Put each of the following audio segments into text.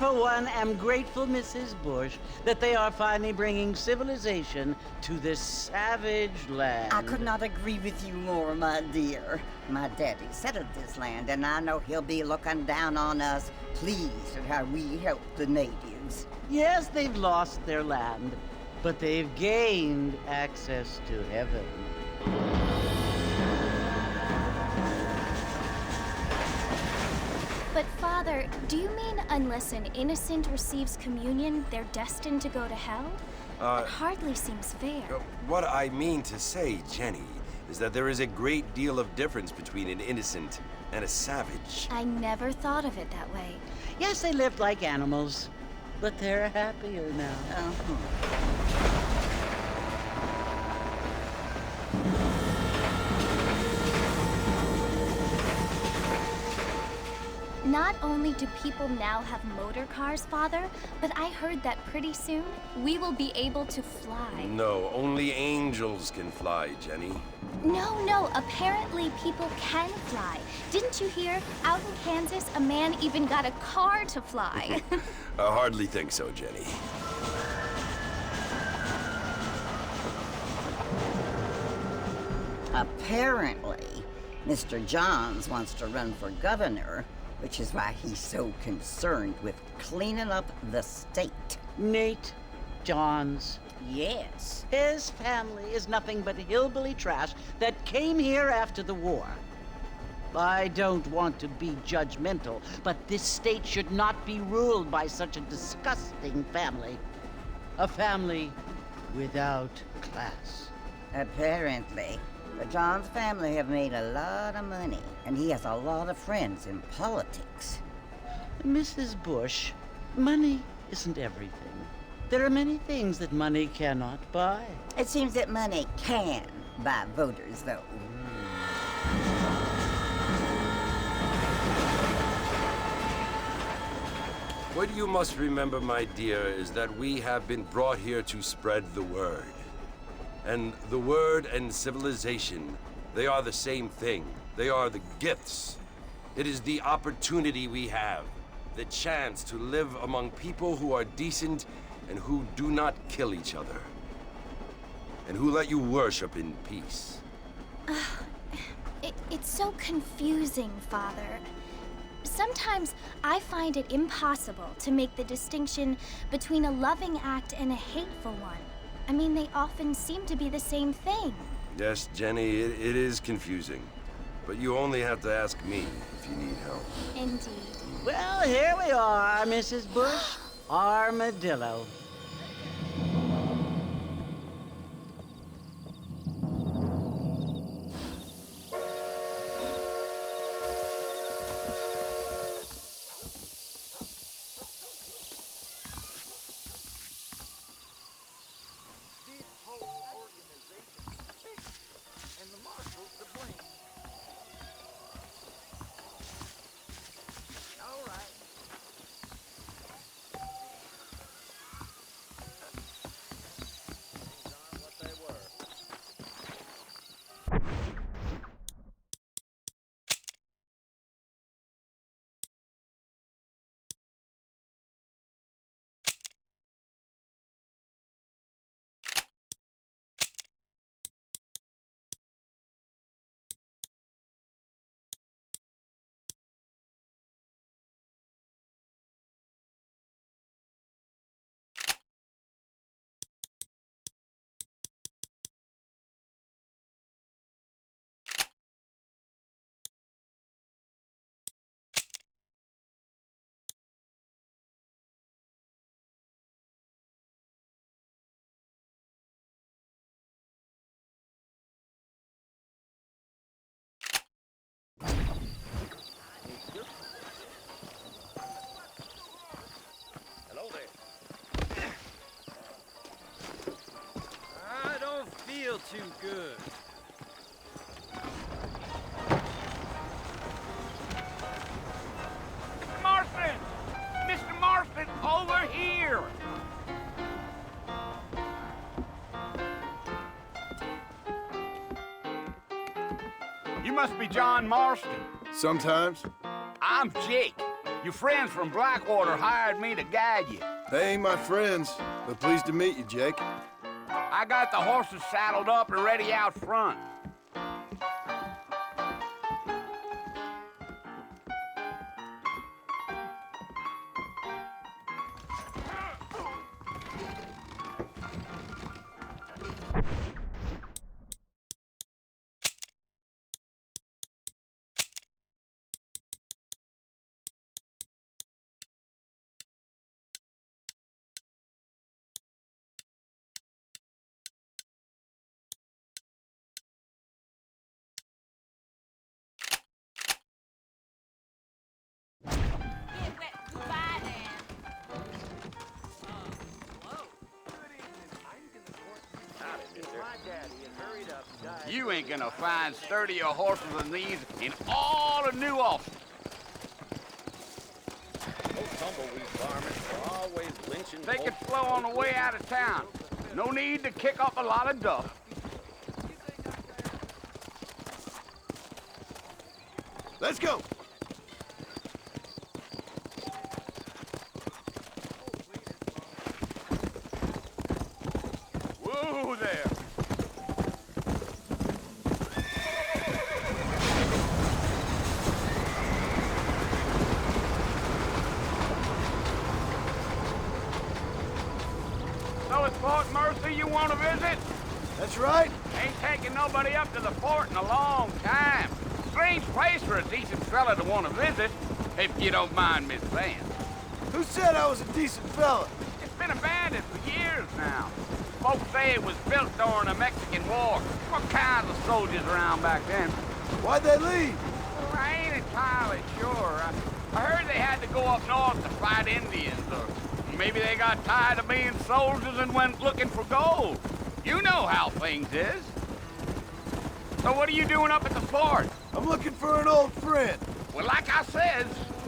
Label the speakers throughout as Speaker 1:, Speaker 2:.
Speaker 1: for one, am grateful, Mrs. Bush, that they are finally bringing civilization to this savage land.
Speaker 2: I could not agree with you more, my dear. My daddy settled this land, and I know he'll be looking down on us, pleased at how we help the natives.
Speaker 1: Yes, they've lost their land, but they've gained access to heaven.
Speaker 3: But Father, do you mean unless an innocent receives communion, they're destined to go to hell? That hardly seems fair.
Speaker 4: What I mean to say, Jenny, is that there is a great deal of difference between an innocent and a savage.
Speaker 3: I never thought of it that way.
Speaker 1: Yes, they lived like animals, but they're happier now.
Speaker 3: Not only do people now have motor cars, Father, but I heard that pretty soon we will be able to fly.
Speaker 4: No, only angels can fly, Jenny.
Speaker 3: No, apparently people can fly. Didn't you hear? Out in Kansas, a man even got a car to fly.
Speaker 4: I hardly think so, Jenny.
Speaker 2: Apparently, Mr. Johns wants to run for governor, which is why he's so concerned with cleaning up the state.
Speaker 1: Nate Johns.
Speaker 2: Yes.
Speaker 1: His family is nothing but hillbilly trash that came here after the war. I don't want to be judgmental, but this state should not be ruled by such a disgusting family. A family without class.
Speaker 2: Apparently, the Johns family have made a lot of money, and he has a lot of friends in politics.
Speaker 1: Mrs. Bush, money isn't everything. There are many things that money cannot buy.
Speaker 2: It seems that money can buy voters, though.
Speaker 4: What you must remember, my dear, is that we have been brought here to spread the word. And the word and civilization, they are the same thing. They are the gifts. It is the opportunity we have, the chance to live among people who are decent and who do not kill each other, and who let you worship in peace.
Speaker 3: It's so confusing, Father. Sometimes I find it impossible to make the distinction between a loving act and a hateful one. I mean, they often seem to be the same thing.
Speaker 4: Yes, Jenny, it is confusing. But you only have to ask me if you need help.
Speaker 3: Indeed.
Speaker 1: Well, here we are, Mrs. Bush. Armadillo.
Speaker 5: Too good.
Speaker 6: Marston! Mr. Marston, over here! You must be John Marston.
Speaker 5: Sometimes.
Speaker 6: I'm Jake. Your friends from Blackwater hired me to guide you.
Speaker 5: They ain't my friends, but pleased to meet you, Jake.
Speaker 6: I got the horses saddled up and ready out front. You ain't gonna find sturdier horses than these in all of New Austin.
Speaker 7: Those tumbleweed farmers are always lynching.
Speaker 6: They can flow on the way out of town. No need to kick up a lot of dust.
Speaker 5: Let's go.
Speaker 6: Whoa there. So it's Fort Mercy you want to visit?
Speaker 5: That's right.
Speaker 6: Ain't taking nobody up to the fort in a long time. Strange place for a decent fella to want to visit, if you don't mind me saying.
Speaker 5: Who said I was a decent fella?
Speaker 6: It's been abandoned for years now. Folks say it was built during the Mexican War. What kinds of soldiers around back then?
Speaker 5: Why'd they leave?
Speaker 6: Well, I ain't entirely sure. I heard they had to go up north to fight Indians, or maybe they got tired of being soldiers and went looking for gold. You know how things is. So what are you doing up at the fort?
Speaker 5: I'm looking for an old friend.
Speaker 6: Well, like I says,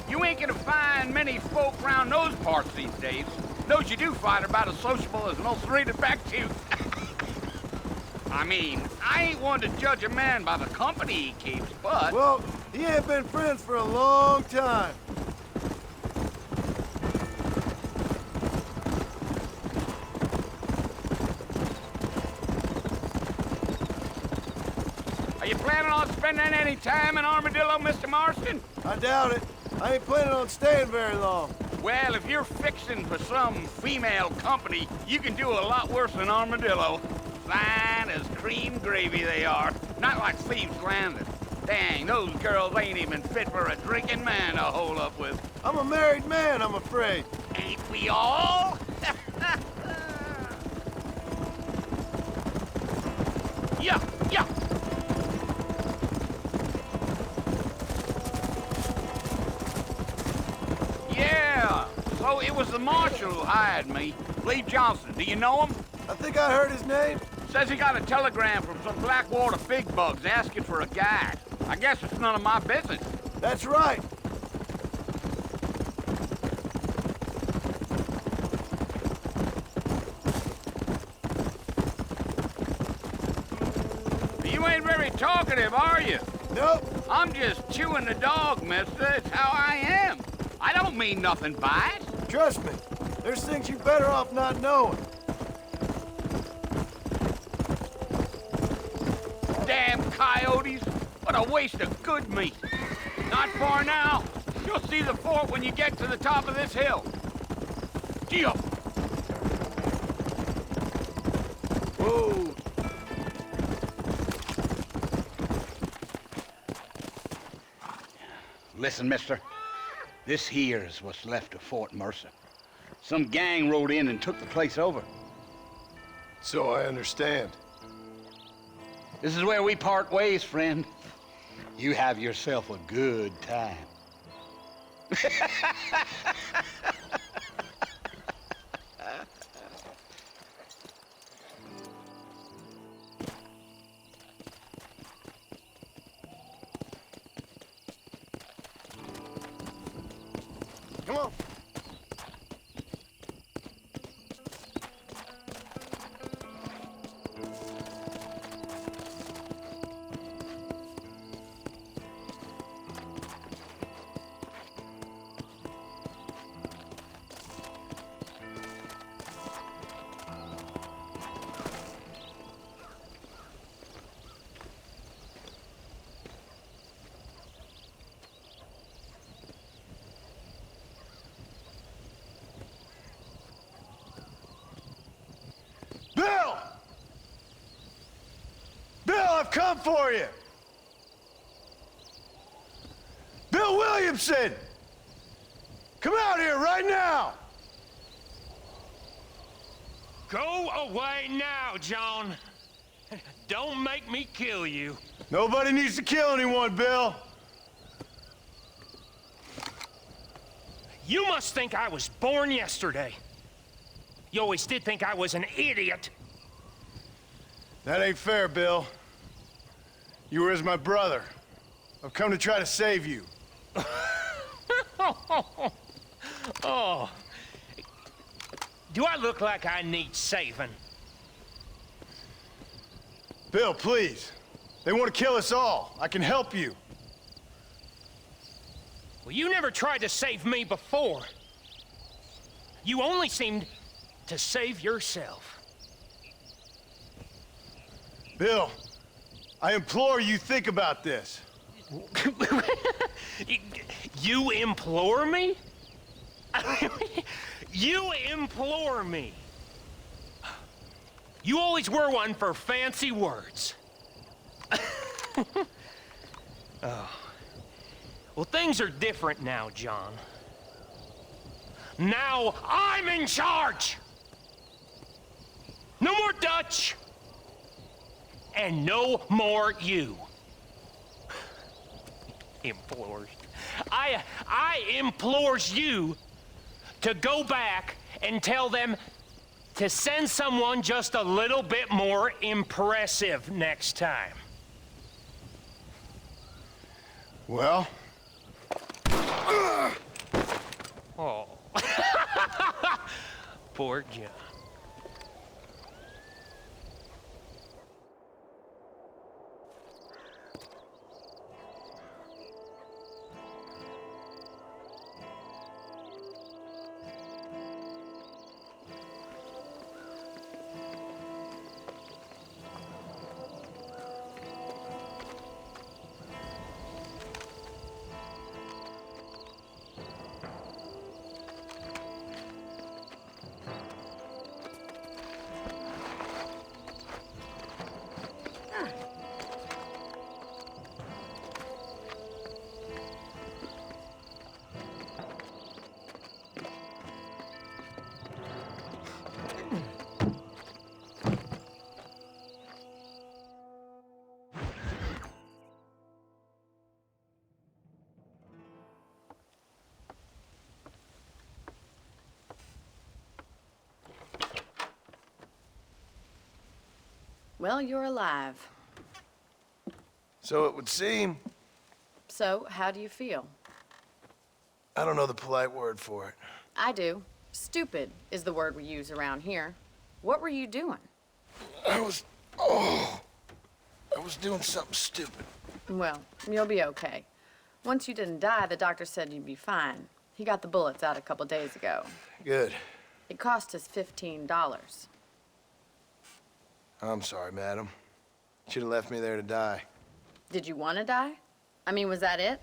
Speaker 6: you ain't gonna find many folk around those parts these days. Those you do find are about as sociable as most reading back to. I mean, I ain't one to judge a man by the company he keeps, but...
Speaker 5: Well, he ain't been friends for a long time.
Speaker 6: Are you planning on spending any time in Armadillo, Mr. Marston?
Speaker 5: I doubt it. I ain't planning on staying very long.
Speaker 6: Well, if you're fixing for some female company, you can do a lot worse than Armadillo. Fine as cream gravy they are. Not like Thieves Landing. Dang, those girls ain't even fit for a drinking man to hole up with.
Speaker 5: I'm a married man, I'm afraid.
Speaker 6: Ain't we all? Yeah, yeah. Yeah, so it was the marshal who hired me. Lee Johnson, do you know him?
Speaker 5: I think I heard his name.
Speaker 6: Says he got a telegram from some Blackwater big bugs asking for a guide. I guess it's none of my business.
Speaker 5: That's right.
Speaker 6: You ain't very talkative, are you?
Speaker 5: Nope.
Speaker 6: I'm just chewing the dog, mister. It's how I am. I don't mean nothing by it.
Speaker 5: Trust me. There's things you're better off not knowing.
Speaker 6: Damn coyotes. What a waste of good meat. Not far now. You'll see the fort when you get to the top of this hill. Gee up.
Speaker 5: Whoa.
Speaker 6: Listen, mister. This here is what's left of Fort Mercer. Some gang rode in and took the place over.
Speaker 5: So I understand.
Speaker 6: This is where we part ways, friend. You have yourself a good time.
Speaker 5: Come on. I've come for you! Bill Williamson! Come out here right now!
Speaker 8: Go away now, John. Don't make me kill you.
Speaker 5: Nobody needs to kill anyone, Bill.
Speaker 8: You must think I was born yesterday. You always did think I was an idiot.
Speaker 5: That ain't fair, Bill. You were as my brother. I've come to try to save you.
Speaker 8: Oh. Do I look like I need saving?
Speaker 5: Bill, please. They want to kill us all. I can help you.
Speaker 8: Well, you never tried to save me before. You only seemed to save yourself.
Speaker 5: Bill, I implore you think about this.
Speaker 8: You implore me? You implore me. You always were one for fancy words. Oh. Well, things are different now, John. Now I'm in charge! No more Dutch! And no more you. Implores. I implores you to go back and tell them to send someone just a little bit more impressive next time.
Speaker 5: Well?
Speaker 8: Oh. Poor John.
Speaker 9: Well, you're alive.
Speaker 5: So it would seem.
Speaker 9: So, how do you feel?
Speaker 5: I don't know the polite word for it.
Speaker 9: I do. Stupid is the word we use around here. What were you doing?
Speaker 5: I was doing something stupid.
Speaker 9: Well, you'll be okay. Once you didn't die, the doctor said you'd be fine. He got the bullets out a couple days ago.
Speaker 5: Good.
Speaker 9: It cost us $15.
Speaker 5: I'm sorry, madam. Should have left me there to die.
Speaker 9: Did you want to die? I mean, was that it?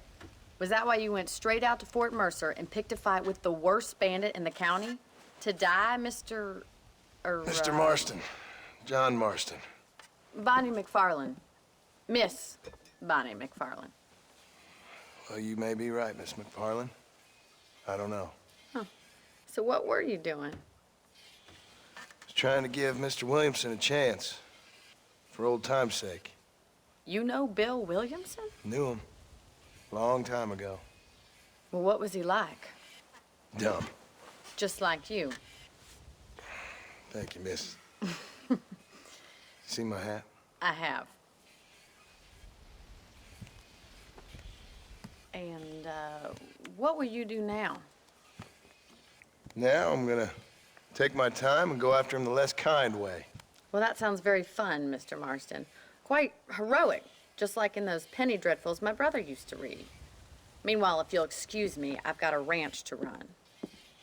Speaker 9: Was that why you went straight out to Fort Mercer and picked a fight with the worst bandit in the county? To die, Mr.
Speaker 5: Mr. Marston. John Marston.
Speaker 9: Bonnie McFarlane. Miss Bonnie McFarlane.
Speaker 5: Well, you may be right, Miss McFarlane. I don't know.
Speaker 9: Huh. So what were you doing?
Speaker 5: I was trying to give Mr. Williamson a chance. For old time's sake.
Speaker 9: You know Bill Williamson?
Speaker 5: Knew him. Long time ago.
Speaker 9: Well, what was he like?
Speaker 5: Dumb.
Speaker 9: Just like you.
Speaker 5: Thank you, miss. See my hat?
Speaker 9: I have. And, what will you do now?
Speaker 5: Now I'm gonna take my time and go after him the less kind way.
Speaker 9: Well, that sounds very fun, Mr. Marston. Quite heroic, just like in those penny dreadfuls my brother used to read. Meanwhile, if you'll excuse me, I've got a ranch to run.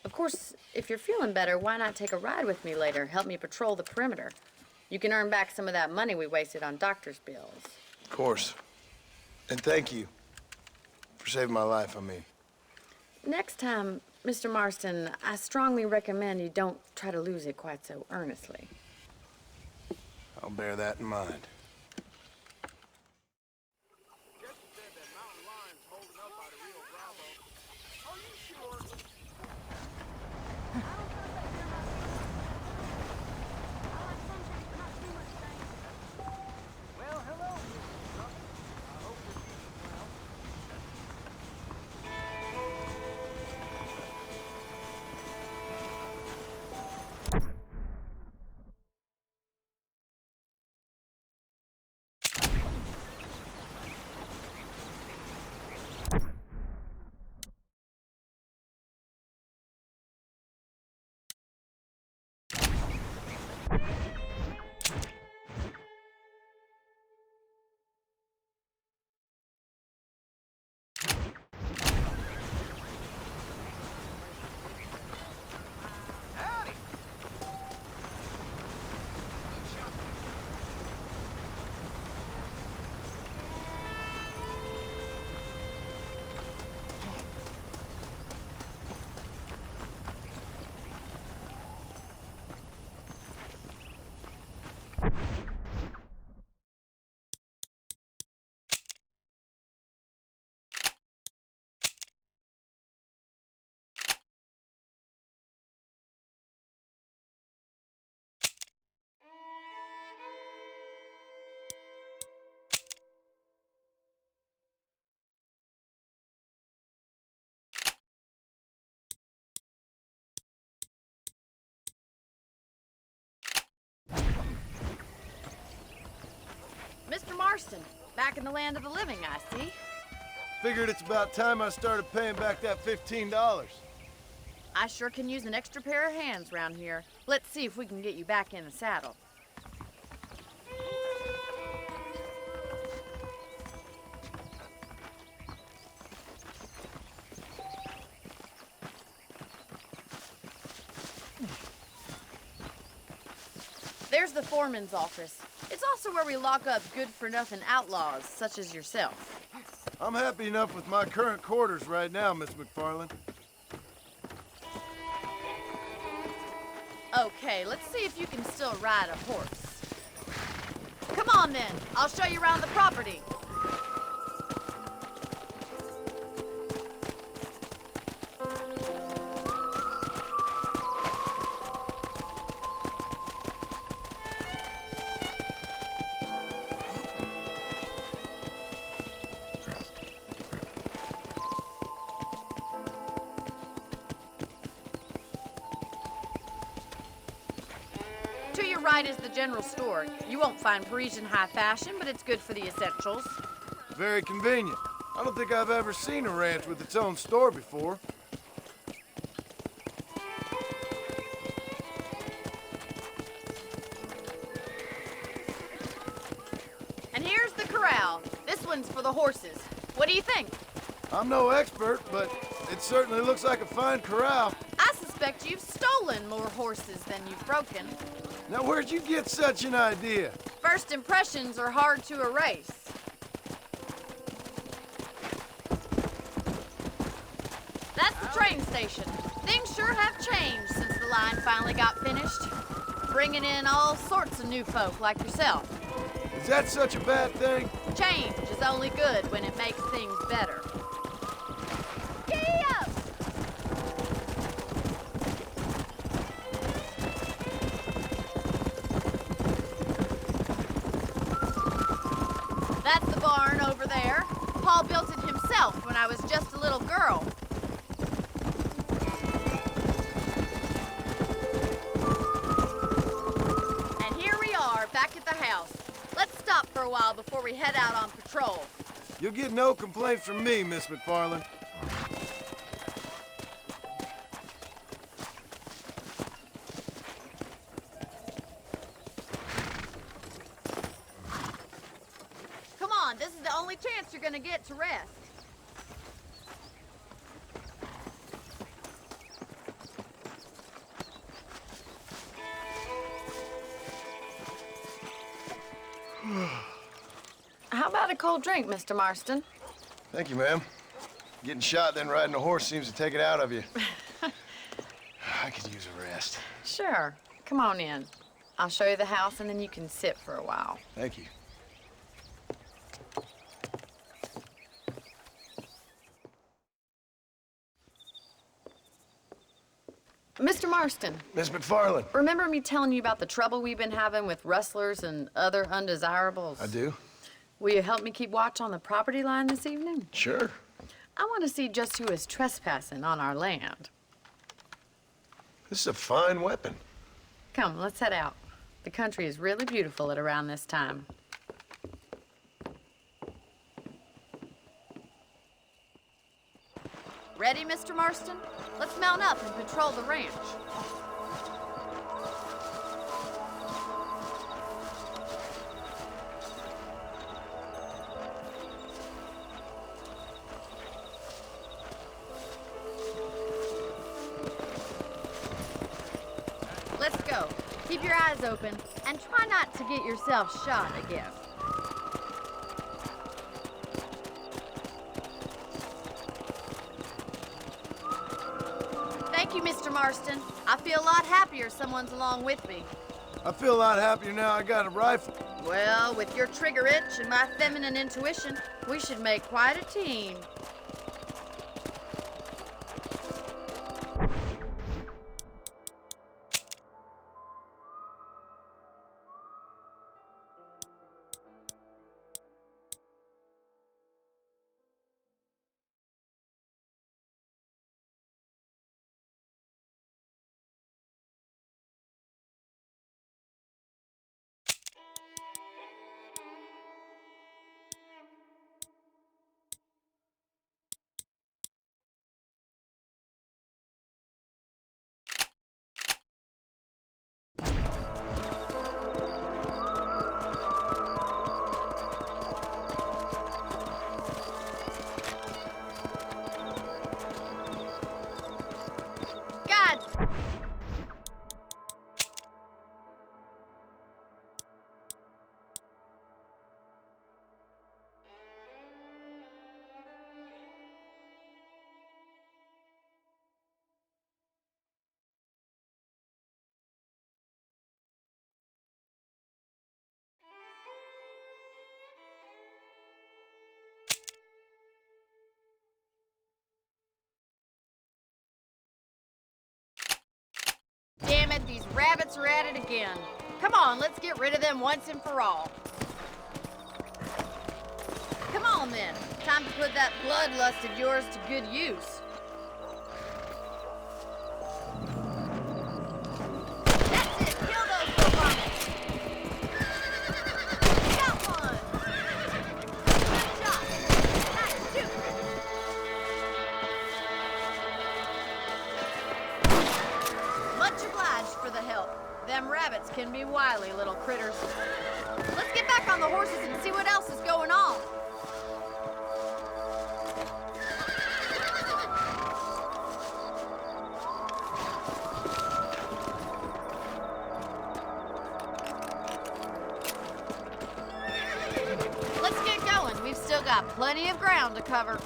Speaker 9: Of course, if you're feeling better, why not take a ride with me later? Help me patrol the perimeter. You can earn back some of that money we wasted on doctor's bills.
Speaker 5: Of course. And thank you for saving my life, I mean.
Speaker 9: Next time, Mr. Marston, I strongly recommend you don't try to lose it quite so earnestly.
Speaker 5: I'll bear that in mind.
Speaker 9: Marston, back in the land of the living, I see.
Speaker 5: Figured it's about time I started paying back that $15.
Speaker 9: I sure can use an extra pair of hands around here. Let's see if we can get you back in the saddle. There's the foreman's office. It's also where we lock up good-for-nothing outlaws, such as yourself.
Speaker 5: I'm happy enough with my current quarters right now, Miss McFarland.
Speaker 9: Okay, let's see if you can still ride a horse. Come on then, I'll show you around the property. To your right is the general store. You won't find Parisian high fashion, but it's good for the essentials.
Speaker 5: Very convenient. I don't think I've ever seen a ranch with its own store before.
Speaker 9: And here's the corral. This one's for the horses. What do you think?
Speaker 5: I'm no expert, but it certainly looks like a fine corral.
Speaker 9: I suspect you've stolen more horses than you've broken.
Speaker 5: Now, where'd you get such an idea?
Speaker 9: First impressions are hard to erase. That's the train station. Things sure have changed since the line finally got finished. Bringing in all sorts of new folk like yourself.
Speaker 5: Is that such a bad thing?
Speaker 9: Change is only good when it makes things better. Giddy up! That's the barn over there. Paul built it himself when I was just a little girl. And here we are, back at the house. Let's stop for a while before we head out on patrol.
Speaker 5: You'll get no complaints from me, Miss McFarland.
Speaker 9: Come on, this is the only chance you're gonna get to rest. How about a cold drink, Mr. Marston?
Speaker 5: Thank you, ma'am. Getting shot, then riding a horse seems to take it out of you. I could use a rest.
Speaker 9: Sure. Come on in. I'll show you the house, and then you can sit for a while.
Speaker 5: Thank you.
Speaker 9: Mr. Marston,
Speaker 5: Miss McFarland.
Speaker 9: remember me telling you about the trouble we've been having with rustlers and other undesirables?
Speaker 5: I do.
Speaker 9: Will you help me keep watch on the property line this evening?
Speaker 5: Sure.
Speaker 9: I want to see just who is trespassing on our land.
Speaker 5: This is a fine weapon.
Speaker 9: Come, let's head out. The country is really beautiful at around this time. Ready, Mr. Marston? Let's mount up and patrol the ranch. Let's go. Keep your eyes open and try not to get yourself shot again. Thank you, Mr. Marston. I feel a lot happier someone's along with me.
Speaker 5: I feel a lot happier now I got a rifle.
Speaker 9: Well, with your trigger itch and my feminine intuition, we should make quite a team. these rabbits are at it again. Come on, let's get rid of them once and for all. Come on then, time to put that bloodlust of yours to good use. That's it, kill those robots. Got one. Good shot. Nice shoot. Much obliged for the help. Them rabbits can be wily little critters. Let's get back on the horses and see what else is going on. Let's get going. We've still got plenty of ground to cover.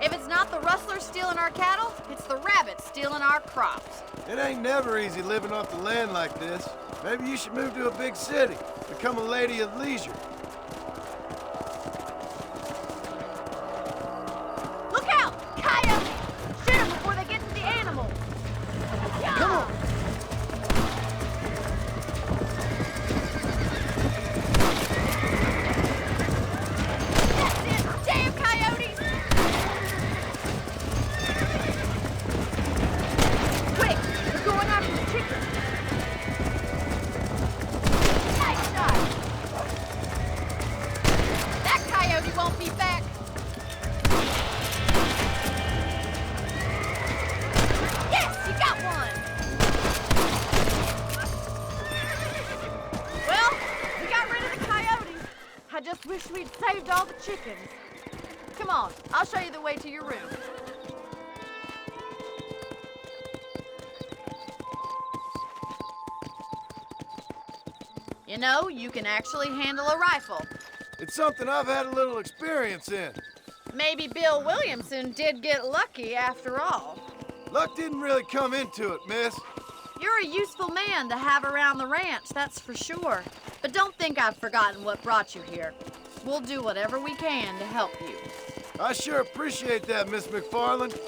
Speaker 9: If it's not the rustlers stealing our cattle, it's the rabbits stealing our crops.
Speaker 5: It ain't never easy living off the land like this. Maybe you should move to a big city, become a lady of leisure.
Speaker 9: Look out! Coyotes! Shoot them before they get to the animals! Come on! That's it! Damn coyotes! Quick! We're going after the chickens! Nice shot! That coyote won't be back! Yes, you got one! Well, we got rid of the coyotes. I just wish we'd saved all the chickens. Come on, I'll show you the way to your room. You know, you can actually handle a rifle.
Speaker 5: It's something I've had a little experience in.
Speaker 9: Maybe Bill Williamson did get lucky after all.
Speaker 5: Luck didn't really come into it, miss.
Speaker 9: You're a useful man to have around the ranch, that's for sure. But don't think I've forgotten what brought you here. We'll do whatever we can to help you.
Speaker 5: I sure appreciate that, Miss McFarland.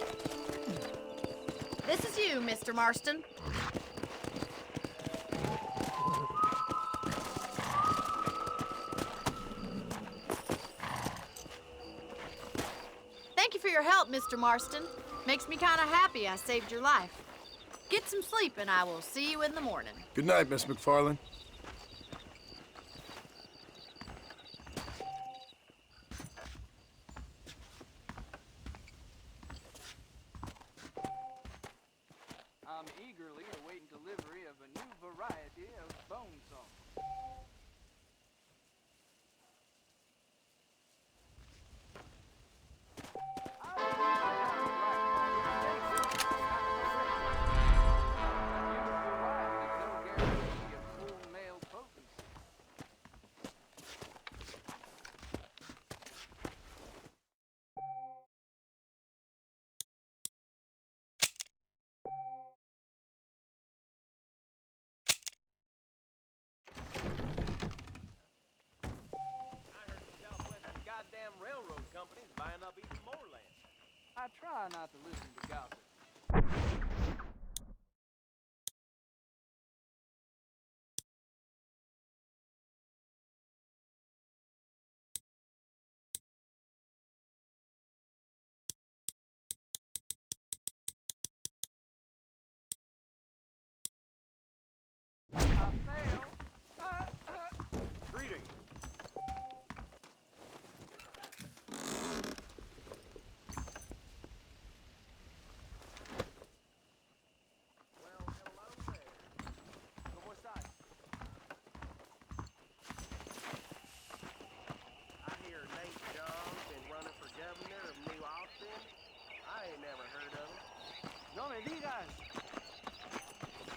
Speaker 9: This is you, Mr. Marston. Thank you for your help, Mr. Marston. Makes me kind of happy I saved your life. Get some sleep and I will see you in the morning.
Speaker 5: Good night, Miss McFarland.
Speaker 10: I'm eagerly awaiting delivery of a new variety of bone song.
Speaker 7: Railroad companies buying up even more land.
Speaker 10: I try not to listen to gossip. I fail.
Speaker 7: Greetings.
Speaker 10: No me digas.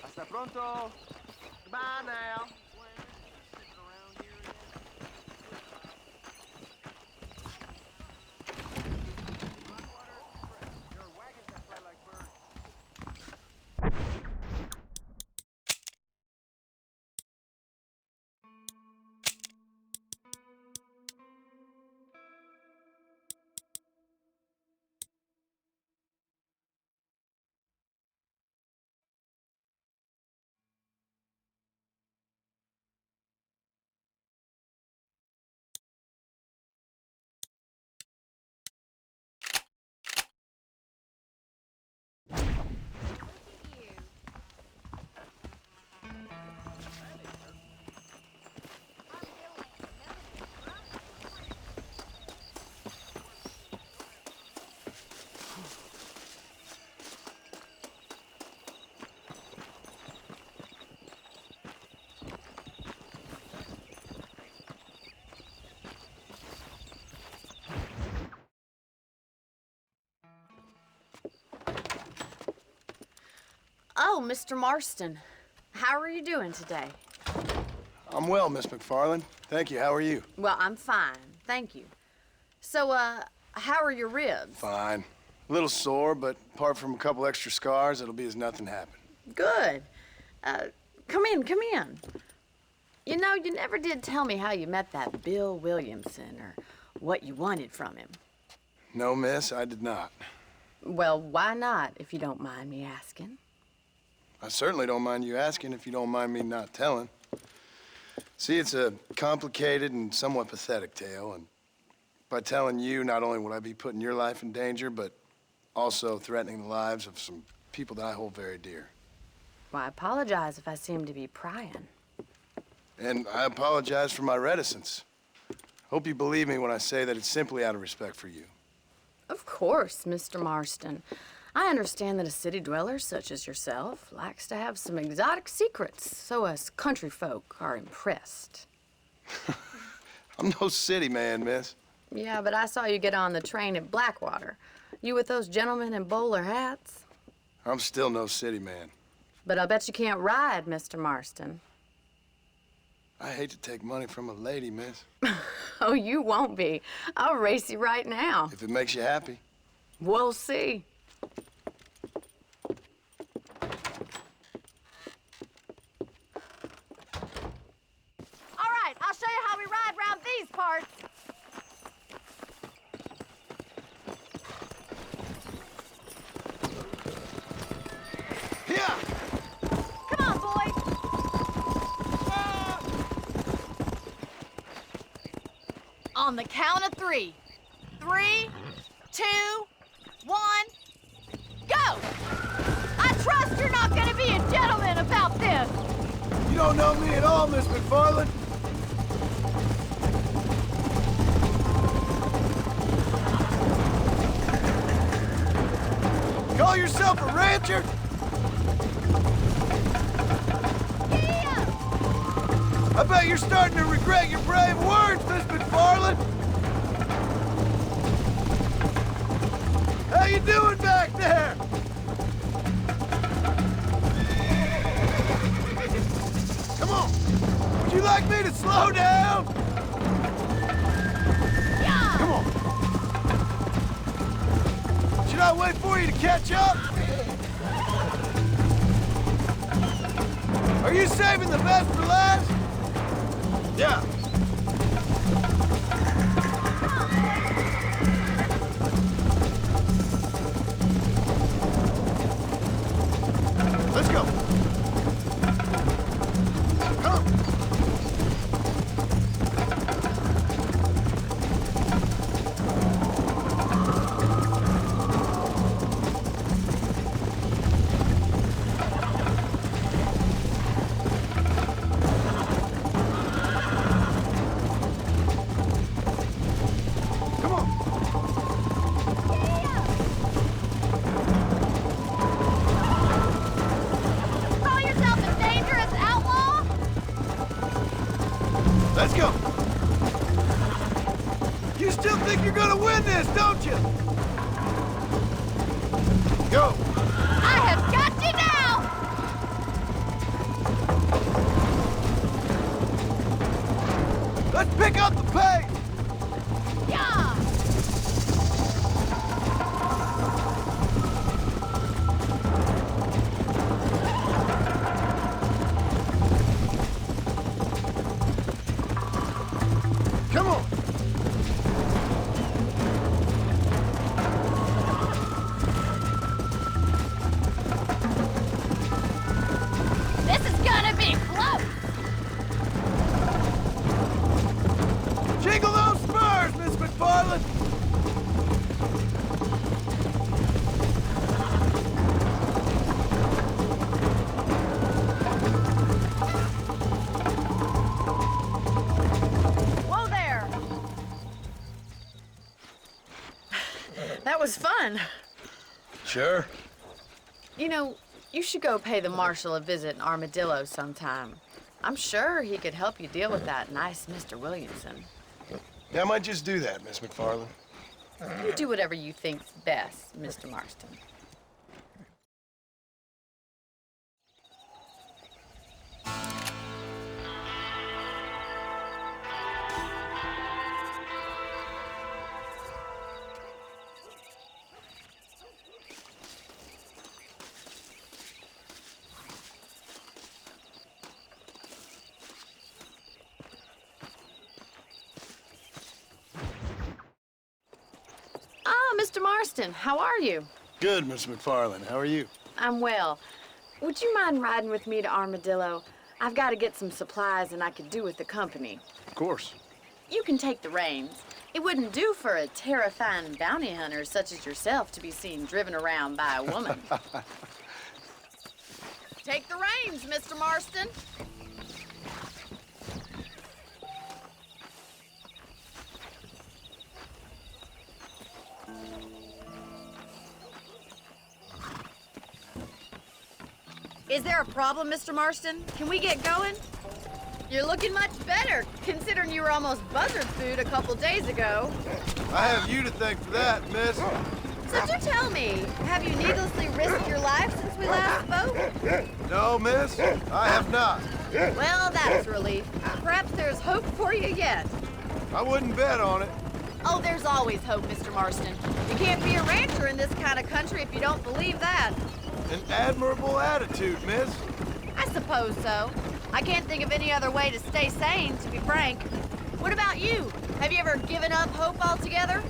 Speaker 10: Hasta pronto.
Speaker 7: Bye now.
Speaker 9: Oh, Mr. Marston. How are you doing today?
Speaker 5: I'm well, Miss McFarland. Thank you. How are you?
Speaker 9: Well, I'm fine. Thank you. So, how are your ribs?
Speaker 5: Fine. A little sore, but apart from a couple extra scars, it'll be as nothing happened.
Speaker 9: Good. Come in, come in. You know, you never did tell me how you met that Bill Williamson or what you wanted from him.
Speaker 5: No, miss, I did not.
Speaker 9: Well, why not, if you don't mind me asking?
Speaker 5: I certainly don't mind you asking if you don't mind me not telling. See, it's a complicated and somewhat pathetic tale, and by telling you, not only would I be putting your life in danger, but also threatening the lives of some people that I hold very dear.
Speaker 9: Well, I apologize if I seem to be prying.
Speaker 5: And I apologize for my reticence. Hope you believe me when I say that it's simply out of respect for you.
Speaker 9: Of course, Mr. Marston. I understand that a city dweller such as yourself likes to have some exotic secrets, so us country folk are impressed.
Speaker 5: I'm no city man, miss.
Speaker 9: Yeah, but I saw you get on the train at Blackwater. You with those gentlemen in bowler hats?
Speaker 5: I'm still no city man.
Speaker 9: But I'll bet you can't ride, Mr. Marston.
Speaker 5: I hate to take money from a lady, miss.
Speaker 9: Oh, you won't be. I'll race you right now.
Speaker 5: If it makes you happy.
Speaker 9: We'll see.
Speaker 11: All right, I'll show you how we ride around these parts.
Speaker 5: Yeah!
Speaker 11: Come on, boys. On the count of 3. 3, 2, 1, go! I trust you're not gonna be a gentleman about this.
Speaker 5: You don't know me at all, Miss McFarland. Call yourself a rancher? I bet you're starting to regret your brave words, Miss McFarland. How you doing back there? Come on. Would you like me to slow down?
Speaker 11: Yeah.
Speaker 5: Come on. Should I wait for you to catch up? Are you saving the best for last? Yeah. Let's go. Come. Come on.
Speaker 11: Call yourself a dangerous outlaw?
Speaker 5: Let's go. You still think you're gonna win this, don't you? Go.
Speaker 11: I have got you now!
Speaker 5: Let's pick up the pace.
Speaker 11: Yeah!
Speaker 5: Come on.
Speaker 11: This is gonna be close!
Speaker 5: Jingle those spurs, Miss McFarland.
Speaker 11: Whoa there!
Speaker 9: That was fun.
Speaker 5: Sure.
Speaker 9: You know, you should go pay the marshal a visit in Armadillo sometime. I'm sure he could help you deal with that nice Mr. Williamson.
Speaker 5: Yeah, I might just do that, Miss McFarland.
Speaker 9: You do whatever you think's best, Mr. Marston. Mr. Marston. How are you?
Speaker 5: Good, Miss McFarland. How are you?
Speaker 9: I'm well. Would you mind riding with me to Armadillo? I've got to get some supplies and I could do with the company.
Speaker 5: Of course.
Speaker 9: You can take the reins. It wouldn't do for a terrifying bounty hunter such as yourself to be seen driven around by a woman. Take the reins, Mr. Marston. Is there a problem, Mr. Marston? Can we get going? You're looking much better, considering you were almost buzzard food a couple days ago.
Speaker 5: I have you to thank for that, miss.
Speaker 9: So do tell me, have you needlessly risked your life since we last spoke?
Speaker 5: No, miss, I have not.
Speaker 9: Well, that's a relief. Perhaps there's hope for you yet.
Speaker 5: I wouldn't bet on it.
Speaker 9: Oh, there's always hope, Mr. Marston. You can't be a rancher in this kind of country if you don't believe that.
Speaker 5: An admirable attitude, miss.
Speaker 9: I suppose so. I can't think of any other way to stay sane, to be frank. What about you? Have you ever given up hope altogether?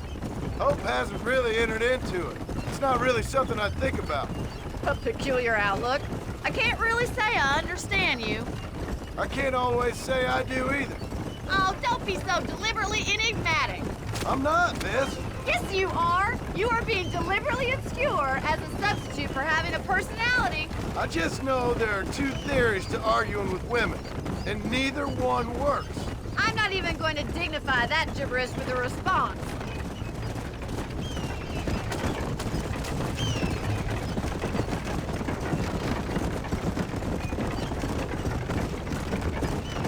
Speaker 5: Hope hasn't really entered into it. It's not really something I think about.
Speaker 9: A peculiar outlook. I can't really say I understand you.
Speaker 5: I can't always say I do either.
Speaker 9: Oh, don't be so deliberately enigmatic.
Speaker 5: I'm not, miss.
Speaker 9: Yes, you are. You are being deliberately obscure as a substitute for having a personality.
Speaker 5: I just know there are two theories to arguing with women, and neither one works.
Speaker 9: I'm not even going to dignify that gibberish with a response.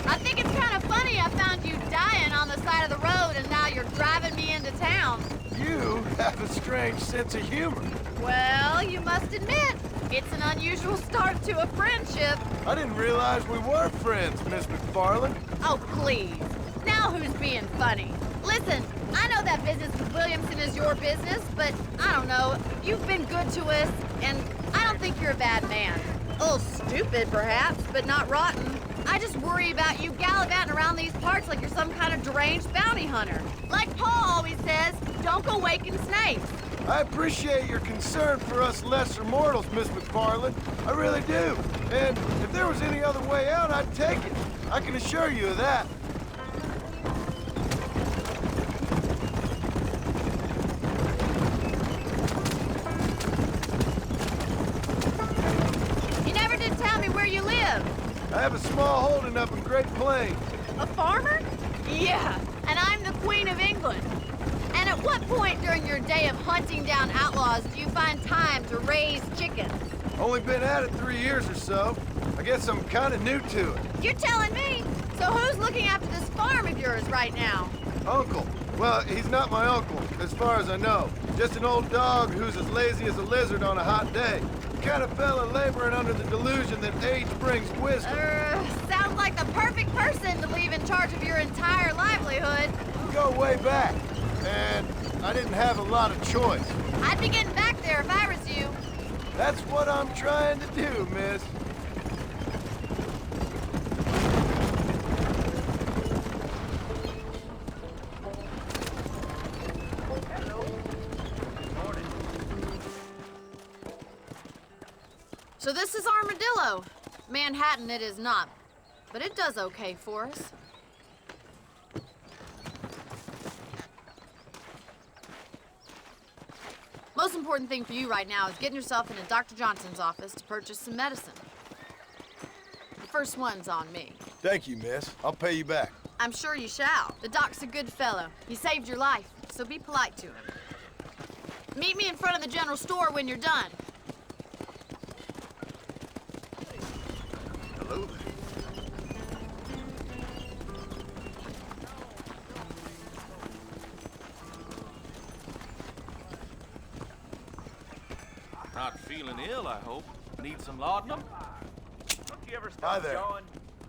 Speaker 9: I think it's kind of funny I found you dying on the side of the road and now you're driving me into town.
Speaker 5: You have a strange sense of humor.
Speaker 9: Well, you must admit, it's an unusual start to a friendship.
Speaker 5: I didn't realize we were friends, Miss McFarland.
Speaker 9: Oh, please. Now who's being funny? Listen, I know that business with Williamson is your business, but I don't know. You've been good to us, and I don't think you're a bad man. A little stupid, perhaps, but not rotten. I just worry about you gallivanting around these parts like you're some kind of deranged bounty hunter. Like Paul always says, don't go waking snakes.
Speaker 5: I appreciate your concern for us lesser mortals, Miss McFarland. I really do. And if there was any other way out, I'd take it. I can assure you of that.
Speaker 9: You never did tell me where you live.
Speaker 5: I have a small holding up in Great Plains.
Speaker 9: A farmer? Yeah, and I'm the Queen of England. And at what point during your day of hunting down outlaws do you find time to raise chickens?
Speaker 5: Only been at it 3 years or so. I guess I'm kind of new to it.
Speaker 9: You're telling me? So who's looking after this farm of yours right now?
Speaker 5: Uncle. Well, he's not my uncle, as far as I know. Just an old dog who's as lazy as a lizard on a hot day. Kind of fella laboring under the delusion that age brings wisdom.
Speaker 9: Sounds like the perfect person to leave in charge of your entire livelihood.
Speaker 5: We go way back, and I didn't have a lot of choice.
Speaker 9: I'd be getting back there if I was you.
Speaker 5: That's what I'm trying to do, miss.
Speaker 9: So this is Armadillo. Manhattan it is not, but it does okay for us. Most important thing for you right now is getting yourself into Dr. Johnson's office to purchase some medicine. The first one's on me.
Speaker 5: Thank you, miss. I'll pay you back.
Speaker 9: I'm sure you shall. The doc's a good fellow. He saved your life, so be polite to him. Meet me in front of the general store when you're done.
Speaker 5: Hello.
Speaker 7: Not feeling ill, I hope. Need some laudanum? Don't you ever
Speaker 5: Hi
Speaker 7: stop
Speaker 5: there.
Speaker 7: John?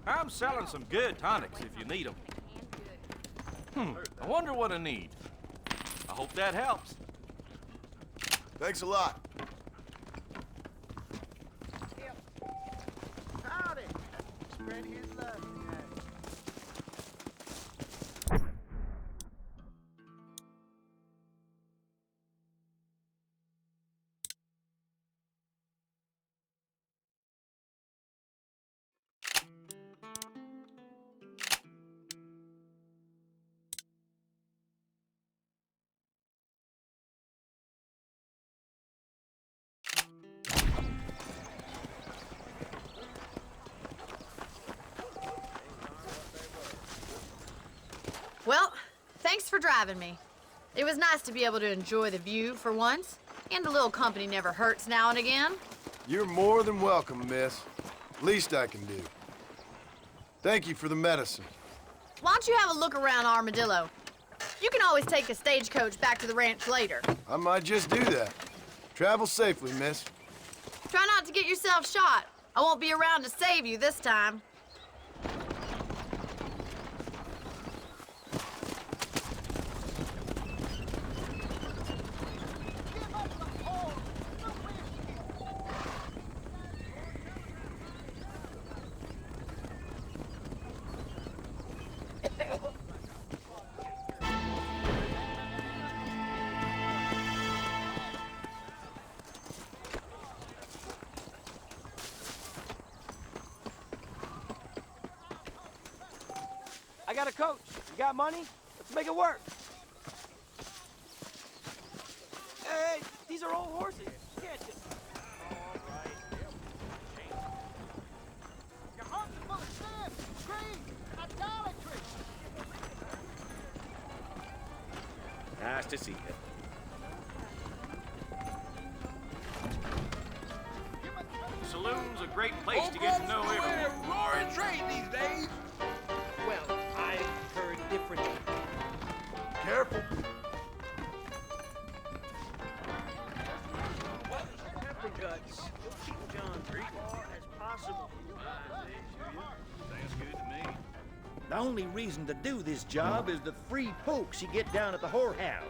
Speaker 7: I'm selling some good tonics if you need them. I wonder what I need. I hope that helps.
Speaker 5: Thanks a lot.
Speaker 10: Howdy. Spread his love tonight.
Speaker 11: for driving me. It was nice to be able to enjoy the view for once, and a little company never hurts now and again.
Speaker 5: You're more than welcome, miss. Least I can do. Thank you for the medicine.
Speaker 11: Why don't you have a look around Armadillo? You can always take a stagecoach back to the ranch later.
Speaker 5: I might just do that. Travel safely, miss.
Speaker 11: Try not to get yourself shot. I won't be around to save you this time.
Speaker 10: I got a coach. You got money? Let's make it work. Hey, these are old horses. You can't just... All right. Your heart's full of sin, greed, idolatry.
Speaker 12: Nice to see you.
Speaker 7: Saloon's a great place to get to know everyone.
Speaker 6: Roaring trade these days.
Speaker 10: Well, I've heard differently.
Speaker 5: Careful.
Speaker 10: Pepper guts. You'll keep John as far as possible.
Speaker 12: Sounds good to me.
Speaker 13: The only reason to do this job is the free pokes you get down at the whorehouse.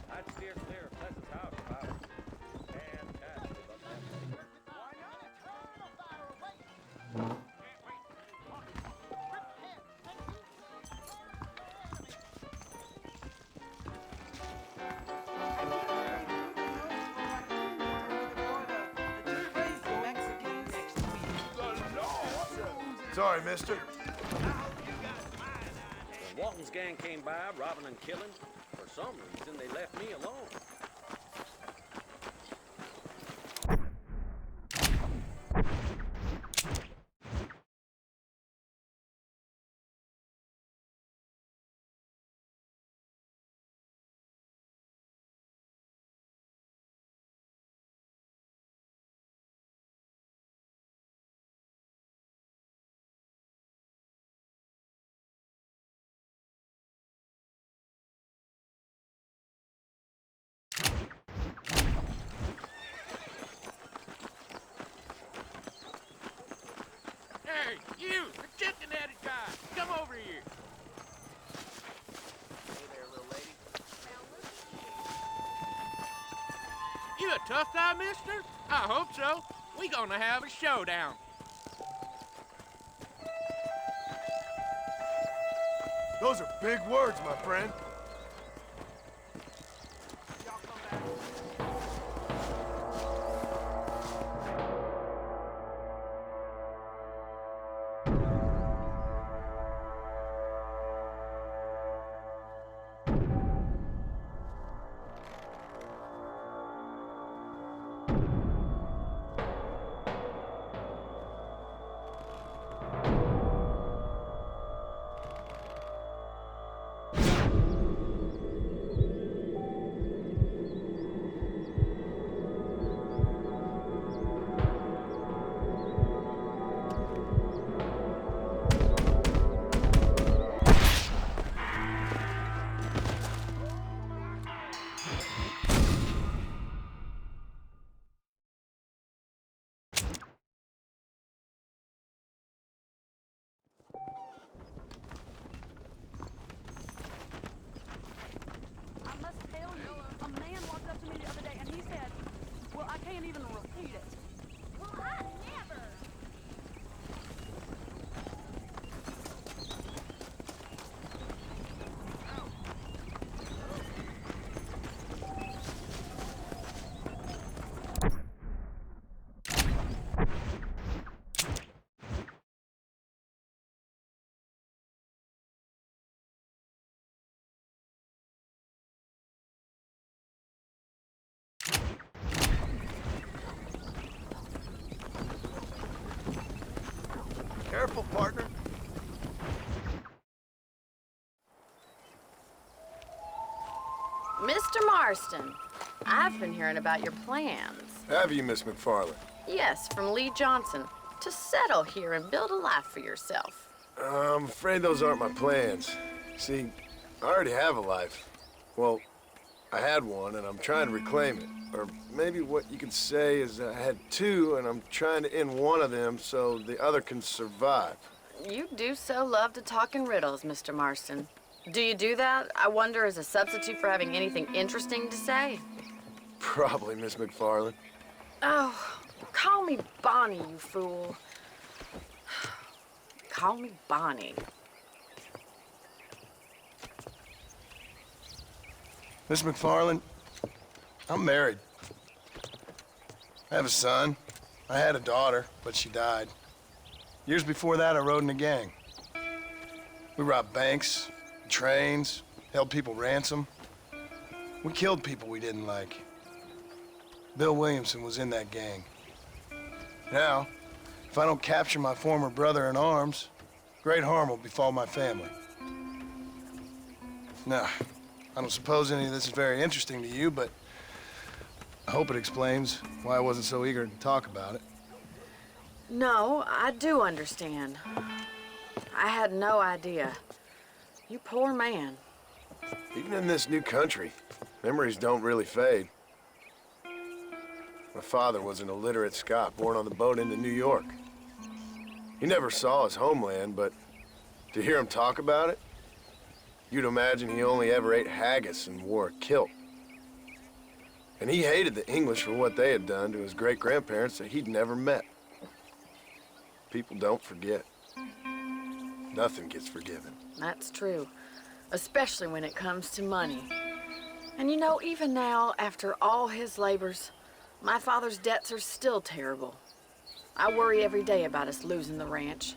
Speaker 12: I'd steer clear of Pleasant's house if I was fantastic about that.
Speaker 5: Sorry, mister.
Speaker 12: The Walton's gang came by, robbing and killing. For some reason, they left me alone.
Speaker 6: Hey, you, the chicken-headed guy, come over here.
Speaker 10: Hey there, little lady.
Speaker 6: You a tough guy, mister? I hope so. We gonna have a showdown.
Speaker 5: Those are big words, my friend. Careful, partner.
Speaker 9: Mr. Marston, I've been hearing about your plans.
Speaker 5: Have you, Miss McFarland?
Speaker 9: Yes, from Lee Johnson, to settle here and build a life for yourself.
Speaker 5: I'm afraid those aren't my plans. See, I already have a life. Well, I had one, and I'm trying to reclaim it. Or maybe what you could say is I had two, and I'm trying to end one of them so the other can survive.
Speaker 9: You do so love to talk in riddles, Mr. Marston. Do you do that, I wonder, as a substitute for having anything interesting to say?
Speaker 5: Probably, Miss McFarland.
Speaker 9: Oh, call me Bonnie, you fool. Call me Bonnie.
Speaker 5: Miss McFarland, I'm married. I have a son. I had a daughter, but she died. Years before that, I rode in a gang. We robbed banks, trains, held people ransom. We killed people we didn't like. Bill Williamson was in that gang. Now, if I don't capture my former brother in arms, great harm will befall my family. Now, I don't suppose any of this is very interesting to you, but I hope it explains why I wasn't so eager to talk about it.
Speaker 9: No, I do understand. I had no idea. You poor man.
Speaker 5: Even in this new country, memories don't really fade. My father was an illiterate Scot born on the boat into New York. He never saw his homeland, but to hear him talk about it, you'd imagine he only ever ate haggis and wore a kilt. And he hated the English for what they had done to his great-grandparents that he'd never met. People don't forget. Nothing gets forgiven.
Speaker 9: That's true, especially when it comes to money. And you know, even now, after all his labors, my father's debts are still terrible. I worry every day about us losing the ranch.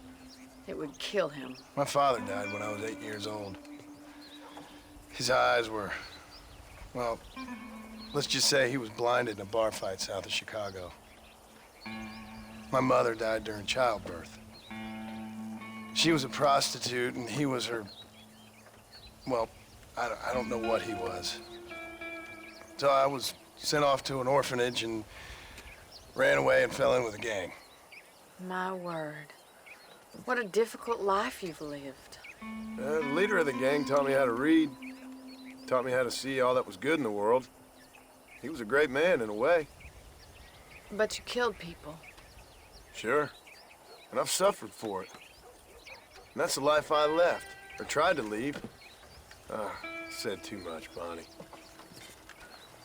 Speaker 9: It would kill him.
Speaker 5: My father died when I was 8 years old. His eyes were, well, let's just say he was blinded in a bar fight south of Chicago. My mother died during childbirth. She was a prostitute, and he was her, well, I don't know what he was. So I was sent off to an orphanage and ran away and fell in with a gang.
Speaker 9: My word. What a difficult life you've lived.
Speaker 5: The leader of the gang taught me how to read, taught me how to see all that was good in the world. He was a great man in a way.
Speaker 9: But you killed people.
Speaker 5: Sure. And I've suffered for it. And that's the life I left, or tried to leave. Said too much, Bonnie.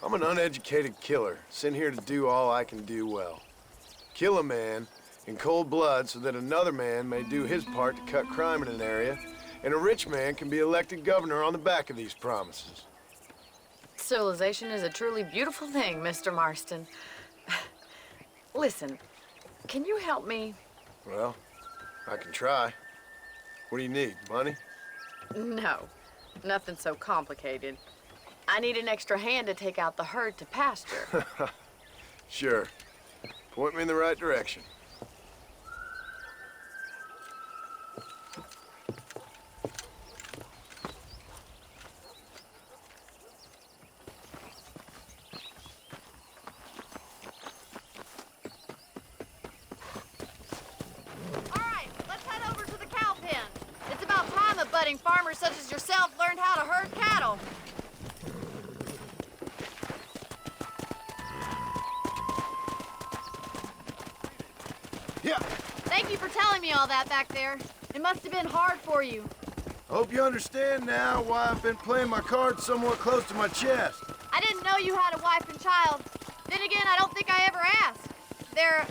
Speaker 5: I'm an uneducated killer, sent here to do all I can do well. Kill a man in cold blood so that another man may do his part to cut crime in an area, and a rich man can be elected governor on the back of these promises.
Speaker 9: Civilization is a truly beautiful thing, Mr. Marston. Listen, can you help me?
Speaker 5: Well, I can try. What do you need, money?
Speaker 9: No, nothing so complicated. I need an extra hand to take out the herd to pasture.
Speaker 5: Sure. Point me in the right direction.
Speaker 11: Farmers such as yourself learned how to herd cattle.
Speaker 5: Yeah.
Speaker 11: Thank you for telling me all that back there. It must have been hard for you.
Speaker 5: I hope you understand now why I've been playing my cards somewhat close to my chest.
Speaker 11: I didn't know you had a wife and child. Then again, I don't think I ever asked. They're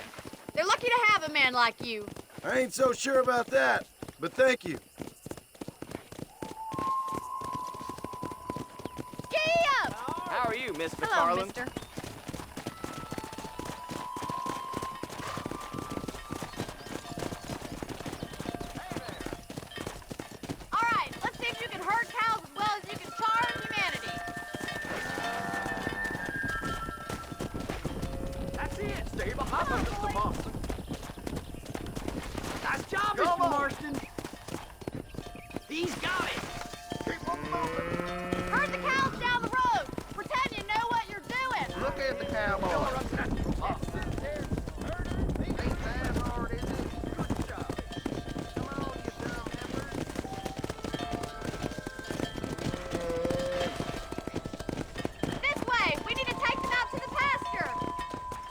Speaker 11: lucky to have a man like you.
Speaker 5: I ain't so sure about that, but thank you.
Speaker 10: How are you, Miss
Speaker 11: Hello,
Speaker 10: McFarland?
Speaker 11: mister. All right, let's see if you can herd cows as well as you can charm humanity.
Speaker 7: That's it. Stay behind, Mr. Marston. Nice
Speaker 13: job, Mr. Marston. He's got it.
Speaker 11: Herd the cows down the road. Pretend you know what you're doing.
Speaker 6: Look at the cowboy.
Speaker 11: This way. We need to take them out to the pasture.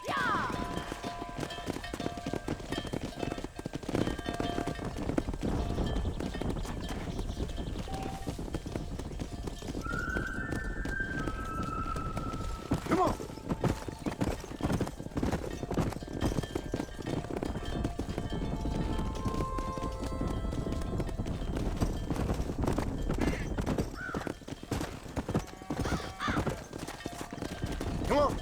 Speaker 11: Yeah.
Speaker 5: Come on. Come on.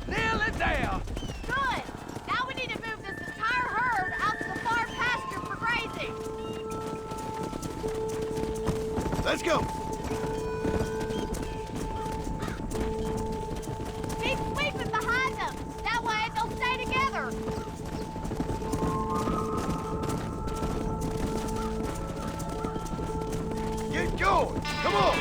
Speaker 6: Nail it down.
Speaker 11: Good. Now we need to move this entire herd out to the farm pasture for grazing.
Speaker 5: Let's go.
Speaker 11: Keep sweeping behind them. That way they'll stay together.
Speaker 5: Get going. Come on.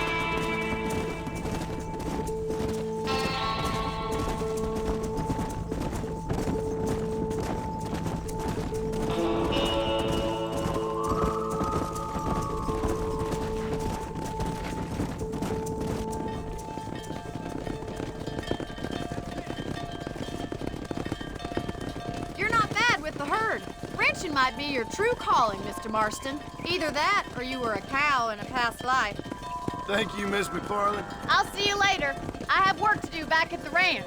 Speaker 11: You're not bad with the herd. Ranching might be your true calling, Mr. Marston. Either that, or you were a cow in a past life.
Speaker 5: Thank you, Miss McFarland.
Speaker 11: I'll see you later. I have work to do back at the ranch.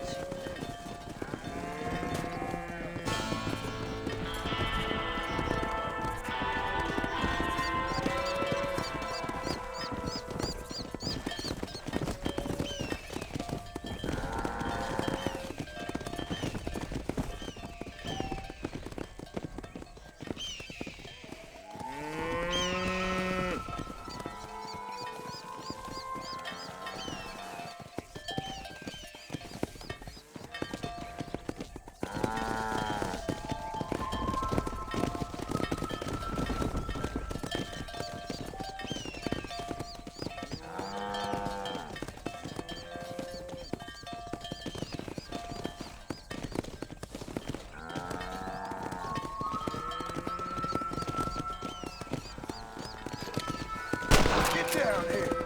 Speaker 5: Get down here.